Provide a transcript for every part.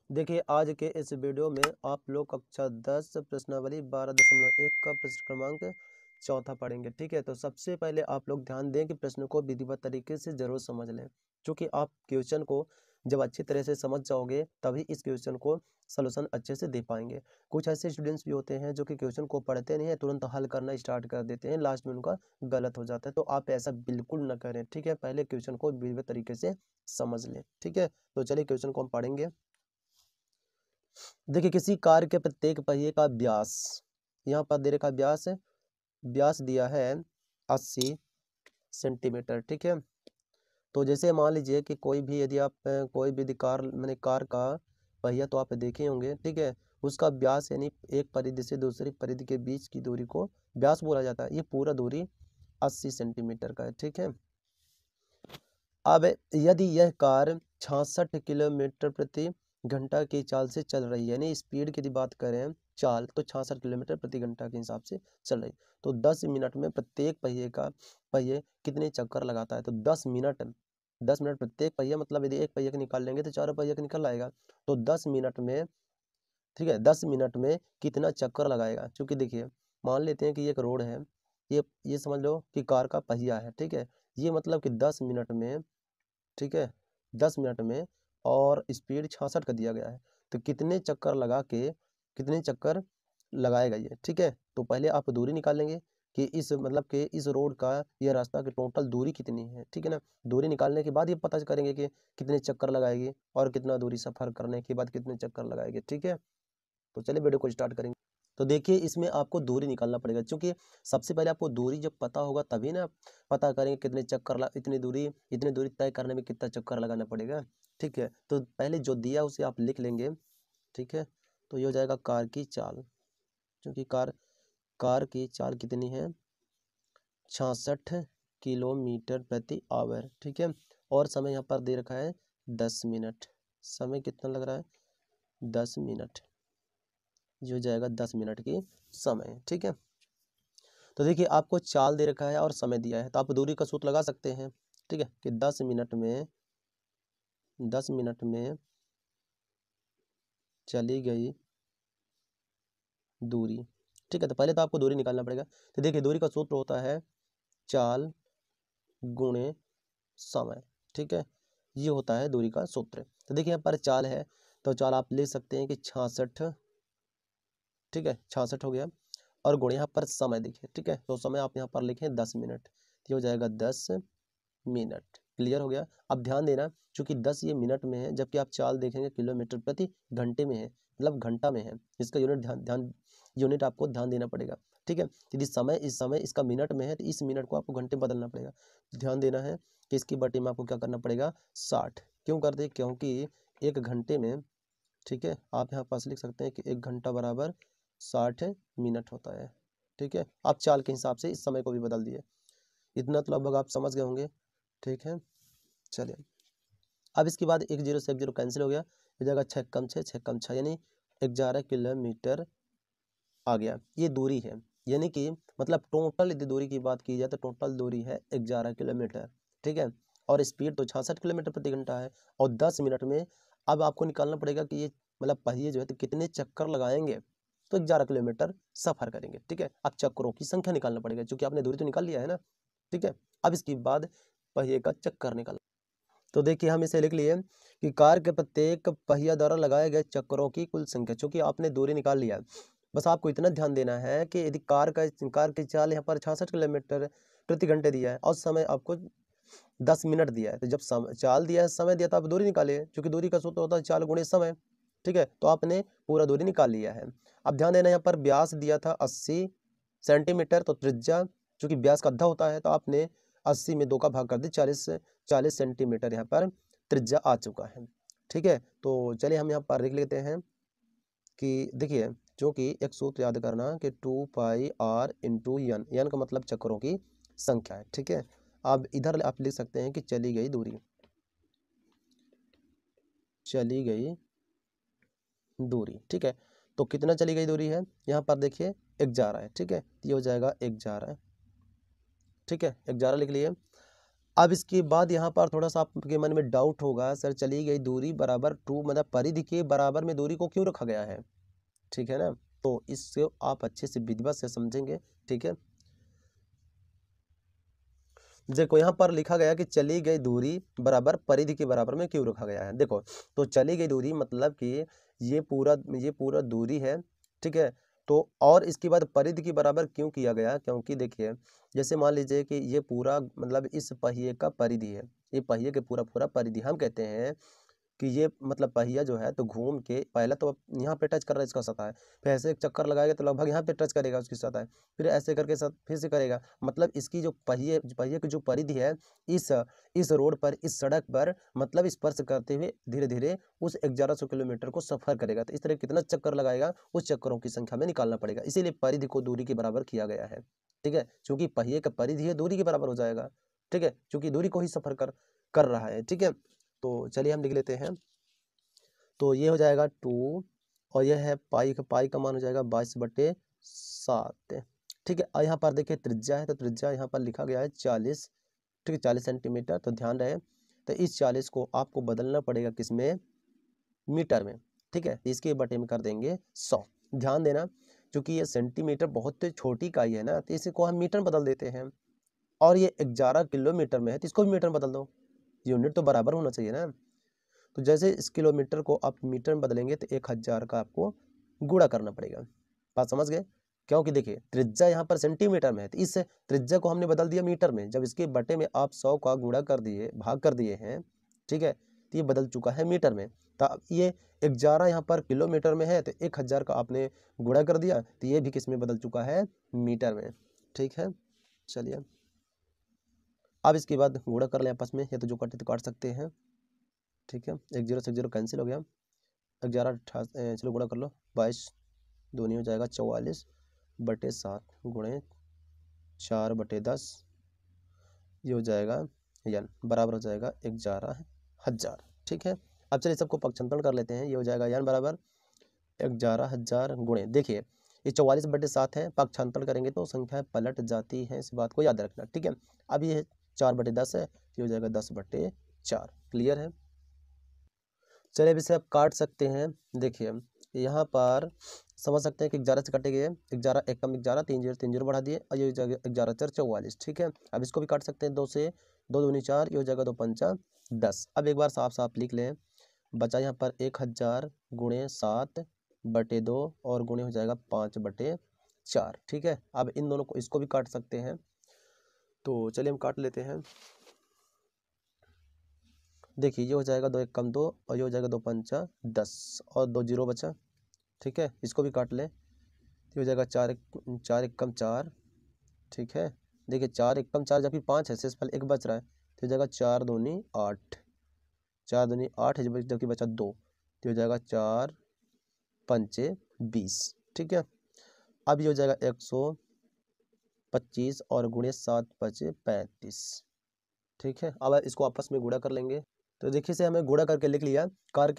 देखिए आज के इस वीडियो में आप लोग कक्षा 10 प्रश्नावली 12.1 का प्रश्न क्रमांक चौथा पढ़ेंगे। ठीक है, तो सबसे पहले आप लोग ध्यान दें कि प्रश्न को विधिवत तरीके से जरूर समझ लें, क्योंकि आप क्वेश्चन को जब अच्छी तरह से समझ जाओगे तभी इस क्वेश्चन को सलूशन अच्छे से दे पाएंगे। कुछ ऐसे स्टूडेंट्स भी होते हैं जो कि क्वेश्चन को पढ़ते नहीं है, तुरंत हल करना स्टार्ट कर देते हैं, लास्ट में उनका गलत हो जाता है। तो आप ऐसा बिल्कुल न करें। ठीक है, पहले क्वेश्चन को विधिवत तरीके से समझ लें। ठीक है, तो चलिए क्वेश्चन को हम पढ़ेंगे। देखिए किसी कार के प्रत्येक पहिए का व्यास, यहाँ पर दे रखा व्यास है, व्यास दिया है 80 सेंटीमीटर। ठीक है, तो जैसे मान लीजिए कि कोई भी यदि आप कोई भी कार मैंने कार का पहिया तो आप देखे होंगे। ठीक है, उसका व्यास यानी एक परिधि से दूसरी परिधि के बीच की दूरी को व्यास बोला जाता है। ये पूरा दूरी 80 सेंटीमीटर का है। ठीक है, अब यदि यह कार 66 किलोमीटर प्रति घंटा की चाल से चल रही है, यानी स्पीड की यदि बात करें चाल तो 66 किलोमीटर प्रति घंटा के हिसाब से चल रही, तो 10 मिनट में प्रत्येक पहिए कितने चक्कर लगाता है। तो 10 मिनट प्रत्येक पहिया, मतलब यदि एक पहिया का निकाल लेंगे तो चारों पहिया का निकल आएगा। तो 10 मिनट में, ठीक है, 10 मिनट में कितना चक्कर लगाएगा। क्योंकि देखिए मान लेते हैं कि ये एक रोड है, ये समझ लो कि कार का पहिया है। ठीक है, ये मतलब कि 10 मिनट में, ठीक है, 10 मिनट में और स्पीड 66 का दिया गया है, तो कितने चक्कर लगाएगा ये। ठीक है, तो पहले आप दूरी निकाल लेंगे कि इस मतलब कि इस रोड का ये रास्ता की टोटल दूरी कितनी है। ठीक है ना, दूरी निकालने के बाद ये पता करेंगे कि कितने चक्कर लगाएगी और कितना दूरी सफर करने के बाद कितने चक्कर लगाएगी। ठीक है, तो चलिए वीडियो को स्टार्ट करेंगे। तो देखिए इसमें आपको दूरी निकालना पड़ेगा, क्योंकि सबसे पहले आपको दूरी जब पता होगा तभी ना पता करेंगे कितने चक्कर इतनी दूरी तय करने में कितना चक्कर लगाना पड़ेगा। ठीक है, तो पहले जो दिया उसे आप लिख लेंगे। ठीक है, तो ये हो जाएगा कार की चाल, क्योंकि कार की चाल कितनी है 66 किलोमीटर प्रति आवर। ठीक है, और समय यहाँ पर दे रखा है 10 मिनट। समय कितना लग रहा है 10 मिनट, ये हो जाएगा 10 मिनट की समय। ठीक है, तो देखिए आपको चाल दे रखा है और समय दिया है, तो आप दूरी का सूत्र लगा सकते हैं। ठीक है, कि 10 मिनट में चली गई दूरी। ठीक है, तो पहले तो आपको दूरी निकालना पड़ेगा। तो देखिए दूरी का सूत्र होता है चाल गुणे समय। ठीक है, ये होता है दूरी का सूत्र। तो देखिए यहाँ पर चाल है, तो चाल आप लिख सकते हैं कि 66। ठीक है, 66 हो गया, और गुणे यहाँ पर समय देखिए। ठीक है, तो समय आप यहाँ पर लिखें 10 मिनट, तो हो जाएगा 10 मिनट। क्लियर हो गया। अब ध्यान देना, क्योंकि 10 ये मिनट में है, जबकि आप चाल देखेंगे किलोमीटर प्रति घंटे में है, मतलब घंटा में है। इसका यूनिट आपको ध्यान देना पड़ेगा। ठीक है, यदि समय इसका मिनट में है तो इस मिनट को आपको घंटे बदलना पड़ेगा। ध्यान देना है कि इसकी बटी में आपको क्या करना पड़ेगा 60। क्यों करते, क्योंकि एक घंटे में, ठीक है, आप यहाँ पास लिख सकते हैं कि एक घंटा बराबर 60 मिनट होता है। ठीक है, आप चाल के हिसाब से इस समय को भी बदल दिए। इतना तो लगभग आप समझ गए होंगे। ठीक है, चलिए अब इसके बाद एक जीरो से एक जीरो कैंसिल हो गया, हो जाएगा 6 कम 6 6 कम 6, यानी 11 किलोमीटर आ गया। ये दूरी है, यानी कि मतलब टोटल यदि दूरी की बात की जाए तो टोटल दूरी है 11 किलोमीटर। ठीक है, और स्पीड तो 66 किलोमीटर प्रति घंटा है, और 10 मिनट में अब आपको निकालना पड़ेगा कि ये मतलब पहिए जो है तो कितने चक्कर लगाएंगे, तो 11 किलोमीटर सफर करेंगे। ठीक है, अब चक्करों की संख्या निकालना पड़ेगा, क्योंकि आपने दूरी तो निकाल लिया है ना। ठीक है, अब इसके बाद पहिए का चक्कर निकालना। तो देखिए हम इसे लिख लिए कि कार के प्रत्येक पहिया द्वारा लगाए गए चक्करों की कुल संख्या, चूंकि आपने दूरी निकाल लिया, बस आपको इतना ध्यान देना है कि यदि कार की चाल यहाँ पर 66 किलोमीटर प्रति घंटे दिया है और समय आपको 10 मिनट दिया है, तो जब चाल दिया है समय दिया तो आप दूरी निकालिए, क्योंकि दूरी का सूत्र होता है चाल गुणे समय। ठीक है, तो आपने पूरा दूरी निकाल लिया है। अब ध्यान देना, यहाँ पर व्यास दिया था 80 सेंटीमीटर, तो त्रिज्या चूंकि व्यास का आधा होता है तो आपने 80 में 2 का भाग कर दी, 40 सेंटीमीटर यहाँ पर त्रिज्या आ चुका है। ठीक है, तो चलिए हम यहाँ पर लिख लेते हैं कि देखिए, जो कि एक सूत्र याद करना कि 2 पाई आर इंटू एन, एन का मतलब चक्करों की संख्या है। ठीक है, अब इधर आप लिख सकते हैं कि चली गई दूरी। ठीक है, तो कितना चली गई दूरी है, यहाँ पर देखिए 11 है। ठीक है, ये हो जाएगा 11। ठीक है, 11 लिख लिए। अब इसके बाद यहाँ पर थोड़ा सा आपके मन में डाउट होगा, सर चली गई दूरी बराबर 2 मतलब परिधि के बराबर में दूरी को क्यों रखा गया है, ठीक है ना। तो इससे आप अच्छे से विधिवत से समझेंगे, ठीक है। देखो यहाँ पर लिखा गया कि चली गई दूरी बराबर परिधि के बराबर में क्यों रखा गया है। देखो तो चली गई दूरी मतलब कि ये पूरा दूरी है, ठीक है। तो और इसके बाद परिधि के बराबर क्यों किया गया, क्योंकि देखिए जैसे मान लीजिए कि ये पूरा मतलब इस पहिए का परिधि है, ये पहिए के पूरा परिधि, हम कहते हैं कि ये मतलब पहिया जो है तो घूम के पहले तो यहाँ पे टच कर रहा है इसका सतह है, फिर ऐसे एक चक्कर लगाएगा तो लगभग यहाँ पे टच करेगा उसकी सतह, फिर ऐसे करके फिर से करेगा, मतलब इसकी जो पहिए की जो परिधि है इस रोड पर, इस सड़क पर मतलब स्पर्श करते हुए धीरे धीरे उस 1100 किलोमीटर को सफर करेगा। तो इस तरह कितना चक्कर लगाएगा उस चक्करों की संख्या में निकालना पड़ेगा, इसीलिए परिधि को दूरी के बराबर किया गया है, ठीक है। चूंकि पहिए का परिधि है दूरी के बराबर हो जाएगा, ठीक है, क्योंकि दूरी को ही सफर कर रहा है, ठीक है। तो चलिए हम लिख लेते हैं, तो ये हो जाएगा 2 और यह है पाई का मान हो जाएगा 22/7, ठीक है। और यहाँ पर देखिए त्रिज्या है, तो त्रिज्या यहाँ पर लिखा गया है 40, ठीक है, 40 सेंटीमीटर। तो ध्यान रहे, तो इस 40 को आपको बदलना पड़ेगा किसमें, मीटर में, ठीक है। इसके बटे में कर देंगे 100। ध्यान देना क्योंकि ये सेंटीमीटर बहुत छोटी इकाई है ना, तो इसको हम मीटर बदल देते हैं, और ये 11 किलोमीटर में है तो इसको भी मीटर बदल दो, यूनिट तो बराबर होना चाहिए ना। तो जैसे इस किलोमीटर को आप मीटर में बदलेंगे तो 1000 का आपको गुणा करना पड़ेगा, बात समझ गए। क्योंकि देखिए त्रिज्या यहाँ पर सेंटीमीटर में है, तो इस त्रिज्या को हमने बदल दिया मीटर में, जब इसके बटे में आप 100 का गुणा कर दिए, भाग कर दिए हैं, ठीक है, तो ये बदल चुका है मीटर में। तो अब ये 11 यहाँ पर किलोमीटर में है, तो 1000 का आपने गुणा कर दिया, तो ये भी किस में बदल चुका है, मीटर में, ठीक है। चलिए अब इसके बाद गुणा कर लें आपस में, या तो जो काटे तो काट सकते हैं, ठीक है। 1 0 से 0 कैंसिल हो गया, 11 चलो गुणा कर लो, 22 दूनी हो जाएगा 44/7 गुणे 4/10, ये हो जाएगा यन बराबर हो जाएगा 11,000, ठीक है। अब चलिए सबको पक्षांतरण कर लेते हैं, ये हो जाएगा यन बराबर 11,000 गुणे, देखिए ये 44/7 है, पक्षांतरण करेंगे तो संख्या पलट जाती है, इस बात को याद रखना, ठीक है। अब ये 4/10 है, ये हो जाएगा 10/4, क्लियर है। चलिए अब इसे आप काट सकते हैं, देखिए यहाँ पर समझ सकते हैं कि 11 से कटे गए, 11 1 कम 11, 3 0 3 0 बढ़ा दिए, और ये हो जाएगा 11 4 44, ठीक है। अब इसको भी काट सकते हैं, 2 से 2 दूनी 4, ये हो जाएगा 2 पंचा 10। अब एक बार साफ साफ लिख लें, बचा यहाँ पर 1000 गुणे 7/2 और गुणे हो जाएगा 5/4, ठीक है। अब इन दोनों को इसको भी काट सकते हैं, तो चलिए हम काट लेते हैं। देखिए ये हो जाएगा 2 1 कम 2, और ये हो जाएगा 2 पंचा 10 और 2 0 बचा, ठीक है। इसको भी काट लें, ये हो जाएगा 4 1 कम 4, ठीक है। देखिए 4 1 कम 4 जबकि 5 है, शेष फल 1 बच रहा है, तो हो जाएगा 4 दूनी 8, 4 दूनी 8 है जबकि बचा 2, तो हो जाएगा 4 पंचे 20, ठीक है। अब ये हो जाएगा 125 और गुणे 7 5 35, ठीक है। अब इसको आपस में गुणा कर लेंगे, तो देखिए से हमें गुणा करके लिख लिया, कार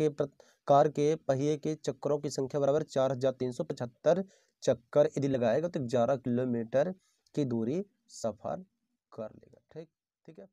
के पहिए के चक्करों की संख्या बराबर 4375 चक्कर यदि लगाएगा तो 11 किलोमीटर की दूरी सफर कर लेगा, ठीक है।